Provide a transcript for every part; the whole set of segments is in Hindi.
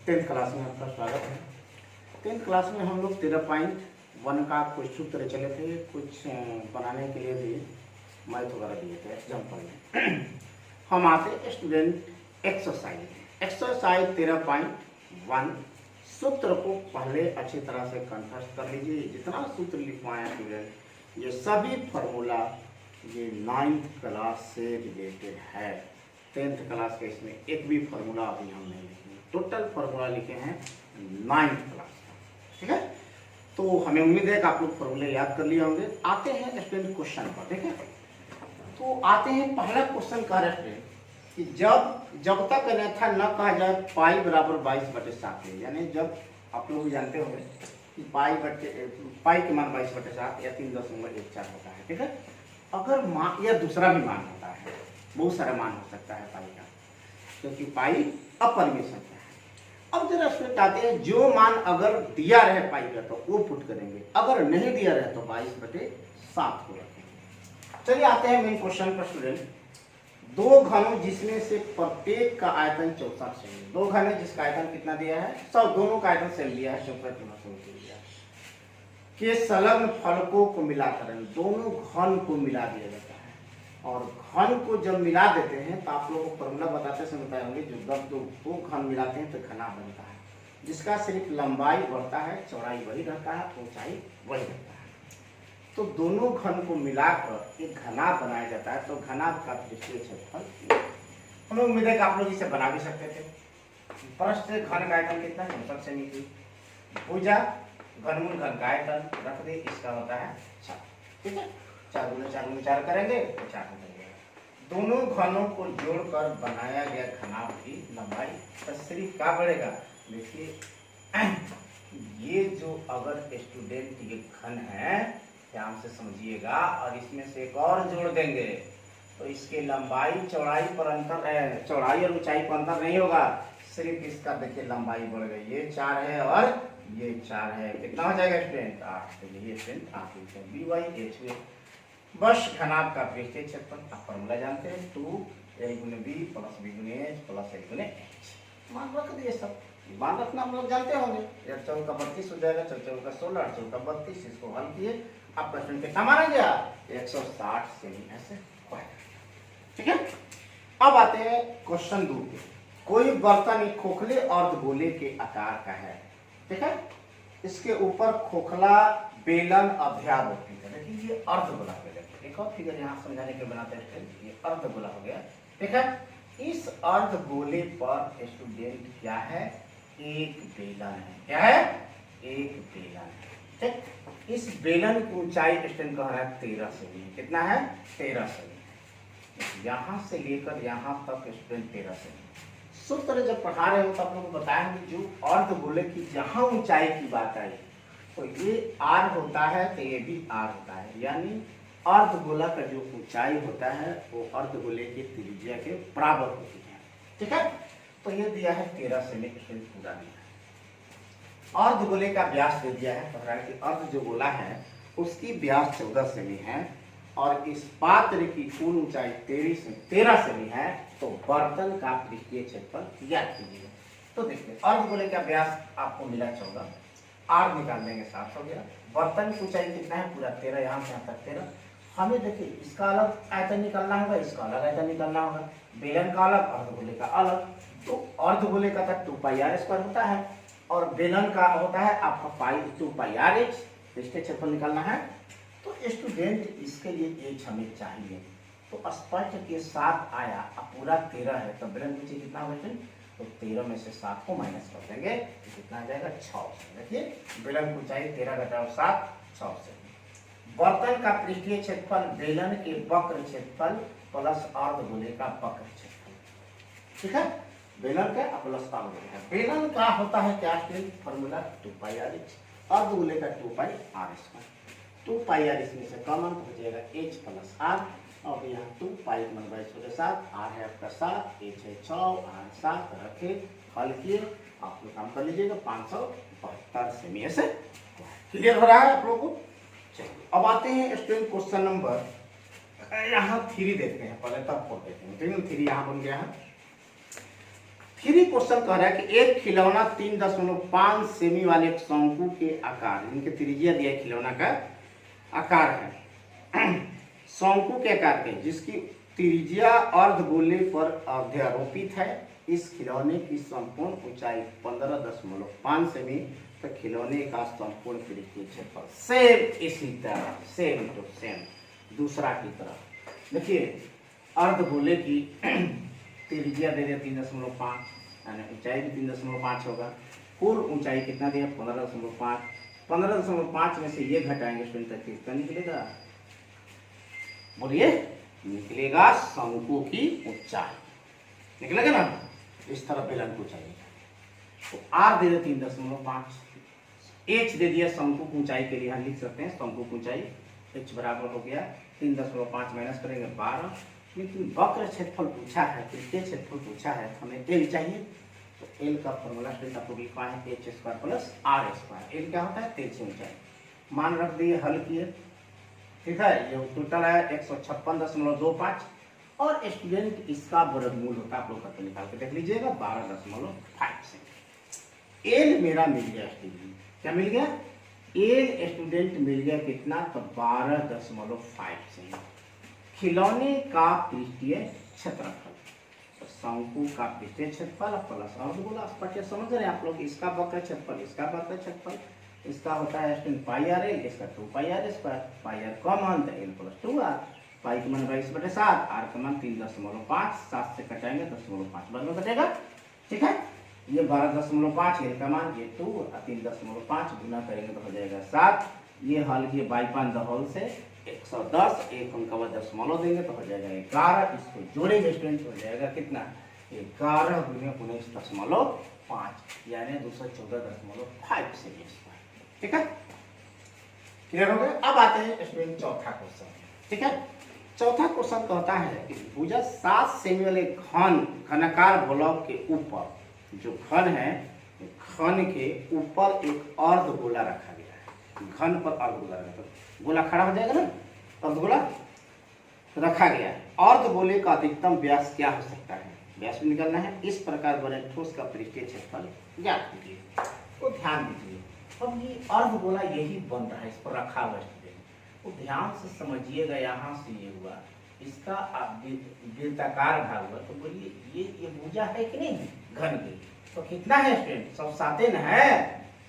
टेंथ क्लास में आपका स्वागत है। टेंथ क्लास में हम लोग 13.1 का कुछ सूत्र चले थे, कुछ बनाने के लिए भी मैथ वगैरह दिए थे एग्जाम्पल में। हम आते स्टूडेंट एक्सरसाइज 13.1 सूत्र को पहले अच्छी तरह से कंठस्थ कर लीजिए। जितना सूत्र लिखवाएं स्टूडेंट, ये सभी फार्मूला ये 9th क्लास से रिलेटेड है। 10th क्लास के इसमें एक भी फार्मूला अभी हम नहीं लिखे, टोटल फार्मूला लिखे हैं 9th क्लास का। ठीक है, तो हमें उम्मीद है कि आप लोग फार्मूले याद कर लिए होंगे। आते हैं स्टूडेंट क्वेश्चन पर। ठीक है, तो आते हैं पहला क्वेश्चन कह रहे हैं कि जब तक अन्यथा न कहा जाए पाई बराबर 22/7 है, यानी जब आप लोग जानते होंगे कि पाई के मान 22/7 या 3.14 होता है। ठीक है, अगर मान या दूसरा भी मान होता है, बहुत सारा मान हो सकता है पाई का, क्योंकि पाई अपरिमेय संख्या है। अब जरा स्टूडेंट आते हैं, जो मान अगर दिया रहे पाई का तो वो पुट करेंगे, अगर नहीं दिया रहे तो 22/7 को रखेंगे। चलिए आते हैं मेन क्वेश्चन पर स्टूडेंट। दो घनों जिसमें से प्रत्येक का आयतन 64 सेमी, दो घन है जिसका आयतन कितना दिया है, सब दोनों का आयतन सेम दिया है, 64 दिया है, के संलग्न फलकों को मिलाकर दोनों घन को मिला दिया जाता है। और घन को जब मिला देते हैं तो आप लोगों को फॉर्मूला बताते समय बताए होंगे, जो जब दो घन मिलाते हैं तो घना बनता है, जिसका सिर्फ लंबाई बढ़ता है, चौड़ाई वही रहता है, ऊंचाई वही रहता है। तो दोनों घन को मिलाकर एक घना बनाया जाता है। तो घना का पृष्ठीय क्षेत्रफल, हमें उम्मीद है कि आप लोग इसे बना भी सकते थे। पृष्ठ घन का आयतन कितना है, 64 सेमी की भुजा घनमूल घन का आयतन रख दे, इसका होता है 4। ठीक है, 4 गुना 4 गुना 4 करेंगे तो 4 हो जाएगा। दोनों घनों को जोड़कर बनाया गया घनाभ की लंबाई तो सिर्फ क्या बढ़ेगा। देखिए ये जो अगर स्टूडेंट ये घन है, ध्यान से समझिएगा, और इसमें से एक और जोड़ देंगे तो इसके लंबाई चौड़ाई पर अंतर है, चौड़ाई और ऊंचाई पर अंतर नहीं होगा, सिर्फ इसका देखिए लंबाई बढ़ गई, ये 4 है और ये 4 है, कितना हो जाएगा स्टूडेंट 8। तो ये स्टूडेंट 8 लिखते हैं BY/H हुए। बस घनाभ का पृष्ठीय क्षेत्रफल आप फॉर्मूला जानते हैं, 2a × b + b × h + a × h। मान रख दिए, सब मान रखना हम लोग जानते होंगे। 8 चौका 32 हो जाएगा, 4 चौका 16, 8 चौका 32, इसको हल किए, आपका स्टूडेंट कितना माना गया 160 सेमी ऐसे। ठीक है, अब आते हैं क्वेश्चन 2 पे। कोई बर्तन एक खोखले अर्धगोले के आकार का है। ठीक है, इसके ऊपर खोखला बेलन अभ्यावृत्ति है। देखिए ये अर्धगोला बेलन, एक और फिगर यहाँ समझाने के बनाते हैं, ये अर्धगोला हो गया। ठीक है, इस अर्धगोले पर स्टूडेंट क्या है, एक बेलन है। क्या है, एक बेलन है। ठीक, इस बेलन की ऊंचाई स्टूडेंट कह रहा है 13 सेमी। कितना है, 13 सेमी। यहाँ से लेकर यहाँ तक स्टूडेंट 13 सेमी। सूत्र जब पढ़ा रहे हो तो आप लोग को बताया कि जो अर्धगोले की जहां ऊंचाई की बात आई तो ये r होता है, तो ये भी r होता है, यानी अर्धगोला का जो ऊंचाई होता है वो अर्धगोले की त्रिज्या के बराबर होती है। ठीक है, तो ये दिया है 13 सेमी पूरा दिया है। अर्धगोले का व्यास दे दिया है, कह रहा है कि अर्ध जो गोला है उसकी व्यास 14 सेमी है और इस पात्र की कुल ऊंचाई 13 सेमी है। तो बर्तन का पृष्ठीय क्षेत्रफल याद कीजिए। तो देखिए अर्धगोले का व्यास आपको मिला 14, r निकाल देंगे 7 हो गया। बर्तन की ऊंचाई कितना है, पूरा 13, यहाँ से यहाँ तक 13। हमें देखिए इसका अलग आयतन निकालना होगा, इसका अलग आयतन निकालना होगा, बेलन का अलग, अर्धगोले का अलग। तो अर्धगोले का तक 2πr² होता है और बेलन का होता है आपका 2πrh। पृष्ठीय क्षेत्रफल निकालना है तो स्टूडेंट इसके लिए h हमें चाहिए। तो स्पष्ट के साथ आया, अब पूरा 13 है तो बेलन नीचे कितना होगा, तो 13 में से 7 को माइनस कर देंगे तो कितना आ जाएगा 6 से। देखिए बेलन की ऊंचाई 13 घटाओ 7, 6 से। बर्तन का पृष्ठीय क्षेत्रफल बेलन के वक्र क्षेत्रफल प्लस अर्धगोले का वक्र क्षेत्रफल। ठीक है, बेलन का प्लस अर्धगोले का। बेलन का होता है क्या, फॉर्मूला 2πrh, अर्धगोले का 2πr²। 2πr इसमें से कॉमन हो जाएगा h + r, और यहाँ 2π × 7, r है आपका 7, h है 6, r 7 रखे, हल किए, आप लोग काम कर लीजिएगा 572 सेमी से। क्लियर हो रहा है आप लोगों को। चलिए अब आते हैं स्टूडेंट क्वेश्चन नंबर, यहाँ 3 देखते हैं पहले, तब 4 देखेंगे। 3 यहाँ बन गया है। फिर ही क्वेश्चन कह रहा है कि एक खिलौना 3.5 सेमी वाले एक शंकु के आकार, इनके त्रिज्या दिया है, खिलौना का आकार है शंकु के आकार के, जिसकी त्रिज्या अर्धगोले पर अध्यारोपित है। इस खिलौने की संपूर्ण ऊंचाई 15.5 सेमी, तो खिलौने का संपूर्ण पृष्ठीय क्षेत्रफल सेम इसी तरह, सेम टू सेम दूसरा की तरह। देखिए अर्धगोले की त्रिज्या दे दिया 3.5, यानी ऊंचाई भी 3.5 होगा। कुल ऊंचाई कितना दिया 15.5। 15.5 में से ये घटाएंगे स्टूडेंट, तक कितना निकलेगा, बोलिए, निकलेगा शंकु की ऊंचाई, निकलेगा ना। इस तरह बेलन को चाहिए, तो आर दे दिया 3.5, एच दे दिया शंकु की ऊंचाई के लिए, हम लिख सकते हैं शंकु की ऊंचाई एच बराबर हो गया 3.5 माइनस करेंगे 12। लेकिन वक्र क्षेत्रफल पूछा है, पृष्ठीय क्षेत्रफल पूछा है, हमें एल चाहिए, तो एल का फॉर्मूला स्टूडेंट आपको लिखा है h square plus r square. L क्या होता है, तेज ऊंचाई, मान रख दिए, हल किए, ठीक है। ये टोटल है 156.25, और स्टूडेंट इसका वर्गमूल होता है, आप लोग करके निकाल के देख लीजिएगा 12.5 से। एल मेरा मिल गया स्टूडेंट, क्या मिल गया, एल स्टूडेंट मिल गया कितना, तो 12.5 से। खिलौने का पृष्ठीय क्षेत्रफल, तो शंकु का पृष्ठीय क्षेत्रफल प्लस अर्धगोला, पट्टिया समझ रहे हैं आप लोग, इसका वक्र क्षेत्रफल, इसका वक्र क्षेत्रफल, इसका होता है स्टूडेंट पाई आर एल, इसका 2 pi r square, pi r common तो एल प्लस 2 आर, पाई का मान 22/7, आर का मान 3.5, 7 से कटाएंगे 0.5 बाद में कटेगा, ठीक है। ये 12.5, एल का मान ये 2 और 3.5 गुना करेंगे तो हो जाएगा 7। ये हल किए बाई 5 द होल से 110, एक उनका बाद दशमलव देंगे तो हो जाएगा 11, इसको जोड़ेंगे स्टूडेंट हो जाएगा कितना, 11 गुने 19.5, यानी 214.5 सेमी स्क्वायर, ठीक है। क्लियर हो गया। अब आते हैं स्टूडेंट चौथा क्वेश्चन, ठीक है। चौथा क्वेश्चन कहता है कि भुजा 7 सेमी वाले घनाकार ब्लॉक के ऊपर, जो घन है, घन के ऊपर एक अर्धगोला रखा गया है, घन पर अर्धगोला रखा, गोला खड़ा हो जाएगा ना, अर्धगोला रखा गया है। अर्धगोले का अधिकतम व्यास क्या हो सकता है, व्यास भी निकालना है। इस प्रकार बने ठोस का पृष्ठीय क्षेत्रफल ज्ञात कीजिए, तो ध्यान दीजिए। अब ये अर्धगोला यही बन रहा है, इस पर रखा हुआ है, तो ध्यान से समझिएगा। यहाँ से ये हुआ, इसका वृत्ताकार भाग हुआ, तो बोलिए ये भुजा है कि नहीं, घन की, तो कितना है स्टूडेंट, सब 7 न है,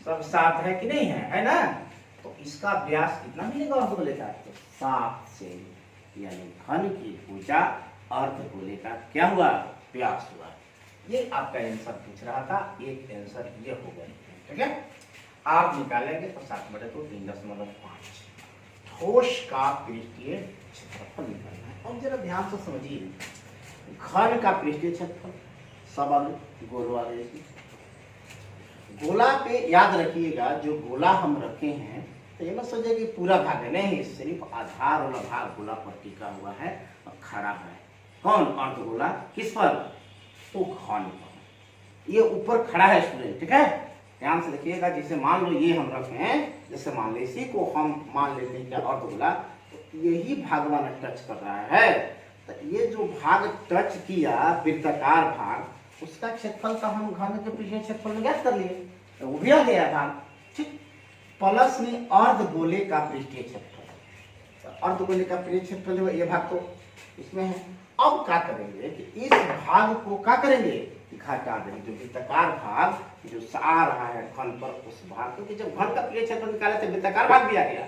सब 7 है कि नहीं है ना। तो इसका व्यास कितना मिलेगा अर्धगोले का, तो 7 सेमी, यानी घन की भुजा अर्धगोले का क्या हुआ, व्यास हुआ। ये आपका आंसर पूछ रहा था, एक आंसर ये हो गया, ठीक है। आप निकालेंगे तो 7/2 3.5 ठोस का पृष्ठीय क्षेत्रफल निकालना है। और जरा ध्यान से समझिए, घन का पृष्ठीय क्षेत्रफल सब गोल वाले, गोला पे याद रखिएगा, जो गोला हम रखे हैं, तो ये मत सोचिए कि पूरा भाग है, नहीं, सिर्फ आधार वाला भाग गोला पर टिका हुआ है और खड़ा है। कौन, अर्धगोला, किस पर, तो घन पर, ये ऊपर खड़ा है स्टूडेंट, ठीक है। ध्यान से देखिएगा, जैसे मान लो ये हम रखे हैं, जैसे मान लो इसी को हम मान लेते हैं क्या, अर्धगोला, तो यही भाग वाला टच कर रहा है, तो ये जो भाग टच किया वृत्ताकार भाग, उसका क्षेत्रफल का हम घन के पृष्ठीय क्षेत्रफल में ज्ञात कर लिए, तो वो भी आ गया भाग, ठीक। प्लस में अर्धगोले का पृष्ठीय क्षेत्रफल, तो अर्धगोले का पृष्ठीय क्षेत्रफल ये भाग तो इसमें है। अब क्या करेंगे कि इस भाग को क्या करेंगे, घटा देंगे, जो वृत्ताकार भाग जो आ रहा है घन पर, उस भाग, क्योंकि जब घन का पृष्ठीय क्षेत्रफल निकाले तो वृत्ताकार भाग भी आ गया,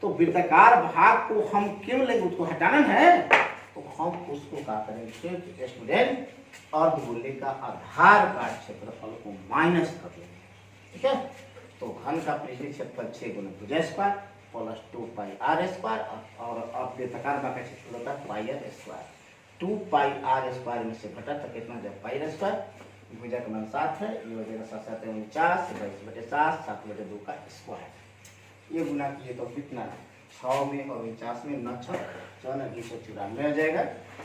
तो वृत्ताकार भाग को हम क्यों लेंगे, उसको हटाना है, तो हम उसको क्या करेंगे स्टूडेंट, अर्धगोले का आधार का क्षेत्रफल को माइनस कर देंगे, ठीक है। तो घन का पृष्ठीय क्षेत्रफल 6 गुना भुजा square plus 2 pi r square, और अब वृत्ताकार भाग का क्षेत्रफल होता है pi r square, 2 pi r square में से घटा तो कितना हो जाए पाई आर स्क्वायर, भुजा का मान 7 है, ये हो जाएगा 7 7 49, 22/7, 7/2 का स्क्वायर। ये गुना किए तो कितना, 6 में और 49 में 9 6 294 आ जाएगा।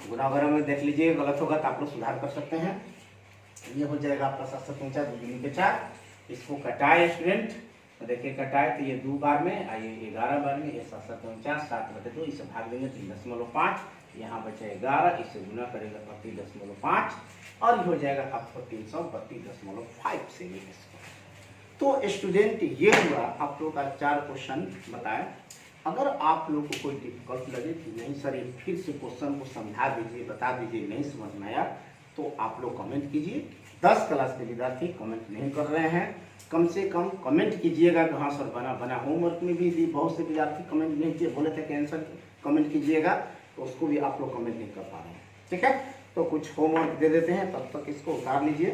गुना वगैरह में देख लीजिए, गलत होगा तो आप लोग सुधार कर सकते हैं। ये हो जाएगा आपका 7 7 49 2 दूनी के 4, इसको कटाए स्टूडेंट, तो देखिए कटाए तो ये 2 बार में, आइए 11 बार में, ये 7 7 49 7/2, इसे भाग देंगे 3.5, यहाँ बचे 11, इसे गुना करेंगे 3.5, और ये हो जाएगा आपको 332.5 सेमी स्क्वायर। तो स्टूडेंट ये हुआ आप लोग का 4 क्वेश्चन बताया। अगर आप लोग को कोई डिफिकल्ट लगे कि नहीं सर ये फिर से क्वेश्चन को समझा दीजिए, बता दीजिए, नहीं समझ में आया, तो आप लोग कमेंट कीजिए। 10 क्लास के विद्यार्थी कमेंट नहीं कर रहे हैं, कम से कम कमेंट कीजिएगा कि हाँ सर बना। होमवर्क में भी बहुत से विद्यार्थी कमेंट नहीं किए, बोले थे कि आंसर कमेंट कीजिएगा, तो उसको भी आप लोग कमेंट नहीं कर पा रहे हैं। ठीक है, तो कुछ होमवर्क दे देते हैं, तब तक इसको उतार लीजिए।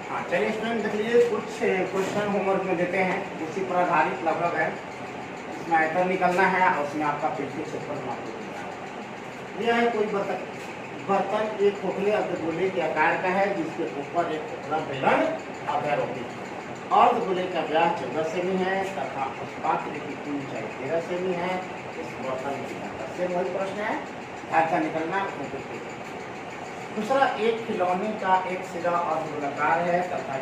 हाँ चलिए स्टूडेंट देख लीजिए, कुछ क्वेश्चन होमवर्क में देते हैं, उसी पर आधारित लगभग है। इसमें आयतन निकलना है और उसमें आपका पृथ्वी क्षेत्रफल मालूम करना है। यह है कोई बर्तन एक खोखले अर्धगोले के आकार का है, जिसके ऊपर एक खोखला बेलन अध्यारोपित है। अर्धगोले का व्यास 14 सेमी है तथा उस पात्र की कुल ऊंचाई 13 सेमी है। इस बर्तन की ढांचा से वही प्रश्न है, ढांचा निकलना। दूसरा, एक खिलौने का एक सिरा अर्धगोलाकार है तथा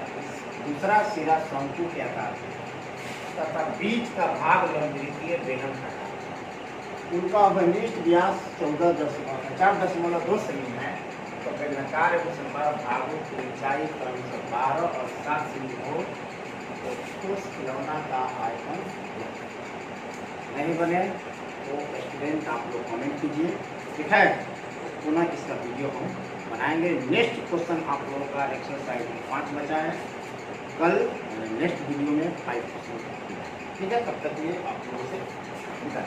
दूसरा सिरा शंकु के आकार है तथा बीच का भाग लंबवृत्तीय बेलन का है। उनका अभिनिष्ट व्यास 4.2 सेमी है। तो बेलनाकार एवं भागों की ऊंचाई क्रमशः 12 और 7 सेमी हो तो उस खिलौना का आयतन नहीं बने तो स्टूडेंट आप लोग कमेंट कीजिए। ठीक है, पुनः इसका वीडियो हम बनाएंगे। नेक्स्ट क्वेश्चन आप लोगों का एक्सरसाइज 5 बचा है, कल नेक्स्ट वीडियो में 5 क्वेश्चन। ठीक है, तब तक ये आप लोगों से विदा।